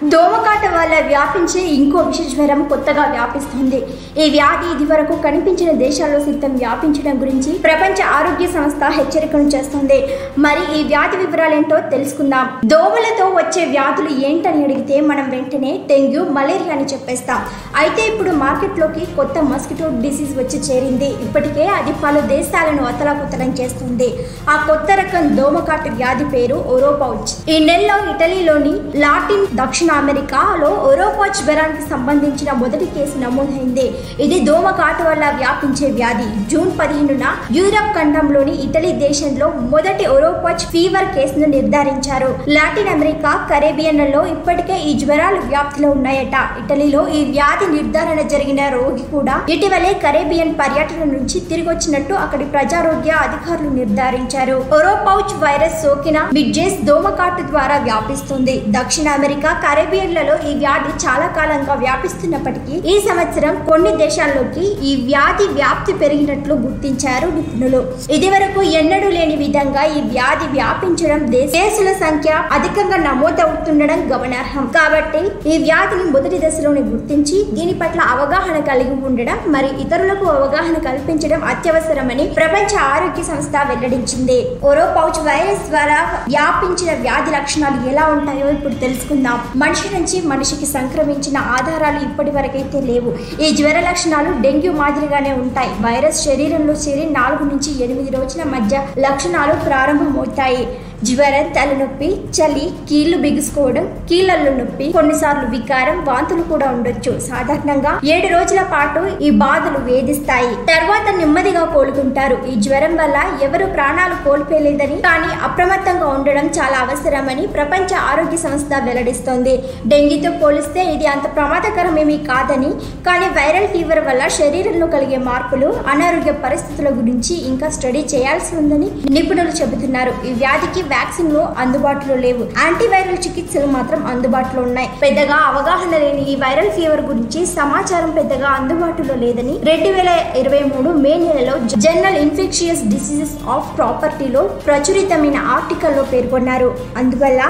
దోమకాట వల్ల వ్యాపించే ఇంకో విష జ్వరం కొత్తగా వ్యాపిస్తుంది. ఈ వ్యాధి ఇదివరకు కనిపించిన దేశాల్లో సైతం వ్యాపించడం గురించి ప్రపంచ ఆరోగ్య సంస్థ హెచ్చరికను చేస్తుంది. మరి ఈ వ్యాధి వివరాలేంటో తెలుసుకుందాం. దోమలతో వచ్చే వ్యాధులు ఏంటని అడిగితే మనం వెంటనే డెంగ్యూ, మలేరియా అని చెప్పేస్తాం. అయితే ఇప్పుడు మార్కెట్లోకి కొత్త మస్కిటో డిసీజ్ వచ్చి చేరింది. ఇప్పటికే అది పలు దేశాలను అతలాకుతలం చేస్తుంది. ఆ కొత్త రకం దోమకాట వ్యాధి పేరు ఓరోపౌచ్. ఈ నెలలో ఇటలీలోని లాటిన్ దక్షిణ అమెరికాలో ఓరోపౌచ్ జ్వరానికి సంబంధించిన మొదటి కేసు నమోదైంది. ఇది దోమకాట వల్ల వ్యాపించే వ్యాధి. జూన్ 15న యూరప్ ఖండంలోని ఇటలీ దేశంలో మొదటి ఓరోపౌచ్ ఫీవర్ కేసును నిర్ధారించారు. లాటిన్ అమెరికా, కరేబియన్లలో ఇప్పటికే ఈ జ్వరాలు వ్యాప్తిలో ఉన్నాయట. ఇటలీలో ఈ వ్యాధి నిర్ధారణ జరిగిన రోగి కూడా ఇటీవలే కరేబియన్ పర్యటన నుంచి తిరిగి వచ్చినట్టు అక్కడి ప్రజారోగ్య అధికారులు నిర్ధారించారు. ఓరోపౌచ్ వైరస్ సోకిన మిడ్జెస్ దోమకాటు ద్వారా వ్యాపిస్తుంది. దక్షిణ అమెరికా, కరేబియన్లలో ఈ వ్యాధి చాలా కాలంగా వ్యాపిస్తున్నప్పటికీ ఈ సంవత్సరం కొన్ని దేశాల్లోకి ఈ వ్యాధి వ్యాప్తి పెరిగినట్లు గుర్తించారు నిపుణులు. ఇదివరకు ఎన్నడూ లేని విధంగా ఈ వ్యాధి వ్యాపించడం, కేసుల సంఖ్య అధికంగా నమోదవుతుండడం గమనార్హం. కాబట్టి ఈ వ్యాధిని మొదటి దశలోనే గుర్తించి దీని పట్ల అవగాహన కలిగి ఉండడం, మరి ఇతరులకు అవగాహన కల్పించడం అత్యవసరమని ప్రపంచ ఆరోగ్య సంస్థ వెల్లడించింది. ఓరోపౌచ్ వైరస్ ద్వారా వ్యాపించిన వ్యాధి లక్షణాలు ఎలా ఉంటాయో ఇప్పుడు తెలుసుకుందాం. మనిషి నుంచి మనిషికి సంక్రమించిన ఆధారాలు ఇప్పటి వరకైతే లేవు. ఈ జ్వర లక్షణాలు డెంగ్యూ మాదిరిగానే ఉంటాయి. వైరస్ శరీరంలో చేరి 4 నుంచి 8 రోజుల మధ్య లక్షణాలు ప్రారంభమవుతాయి. జ్వరం, తలనొప్పి, చలి, కీళ్లు బిగుసుకోవడం, కీళ్లలో నొప్పి, కొన్నిసార్లు వికారం, వాంతులు కూడా ఉండొచ్చు. సాధారణంగా 7 రోజుల పాటు ఈ బాధలు వేధిస్తాయి. తర్వాత నెమ్మదిగా కోలుకుంటారు. ఈ జ్వరం వల్ల ఎవరు ప్రాణాలు కోల్పోలేదని, కానీ అప్రమత్తంగా ఉండడం చాలా అవసరమని ప్రపంచ ఆరోగ్య సంస్థ వెల్లడిస్తోంది. డెంగీతో పోలిస్తే ఇది అంత ప్రమాదకరమేమీ కాదని, కానీ వైరల్ ఫీవర్ వల్ల శరీరంలో కలిగే మార్పులు, అనారోగ్య పరిస్థితుల గురించి ఇంకా స్టడీ చేయాల్సి ఉందని నిపుణులు చెబుతున్నారు. ఈ వ్యాధికి వ్యాక్సిన్లు అందుబాటులో లేవు. యాంటీవైరల్ చికిత్సలు మాత్రం అందుబాటులో ఉన్నాయి. పెద్దగా అవగాహన లేని ఈ వైరల్ ఫీవర్ గురించి సమాచారం పెద్దగా అందుబాటులో లేదని 2023 మే నెలలో జర్నల్ ఇన్ఫెక్షియస్ డిసీజెస్ ఆఫ్ ప్రాపర్టీలో ప్రచురితమైన ఆర్టికల్లో పేర్కొన్నారు. అందువల్ల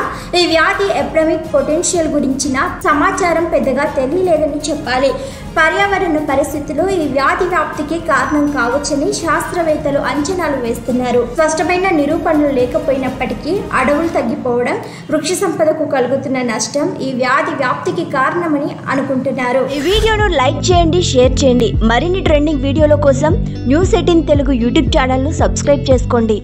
ఈ వ్యాధి ఎపిడమిక్ పొటెన్షియల్ గురించిన సమాచారం పెద్దగా తెలియలేదని చెప్పాలి. పర్యావరణ పరిస్థితులు ఈ వ్యాధి వ్యాప్తికి కారణం కావచ్చని శాస్త్రవేత్తలు అంచనాలు వేస్తున్నారు. స్పష్టమైన నిరూపణలు లేకపోయినప్పటికీ అడవులు తగ్గిపోవడం, వృక్ష సంపదకు కలుగుతున్న నష్టం ఈ వ్యాధి వ్యాప్తికి కారణమని అనుకుంటున్నారు. ఈ వీడియోను లైక్ చేయండి, షేర్ చేయండి. మరిన్ని ట్రెండింగ్ వీడియోల కోసం న్యూస్ 18 తెలుగు యూట్యూబ్ ఛానల్ ను సబ్స్క్రైబ్ చేసుకోండి.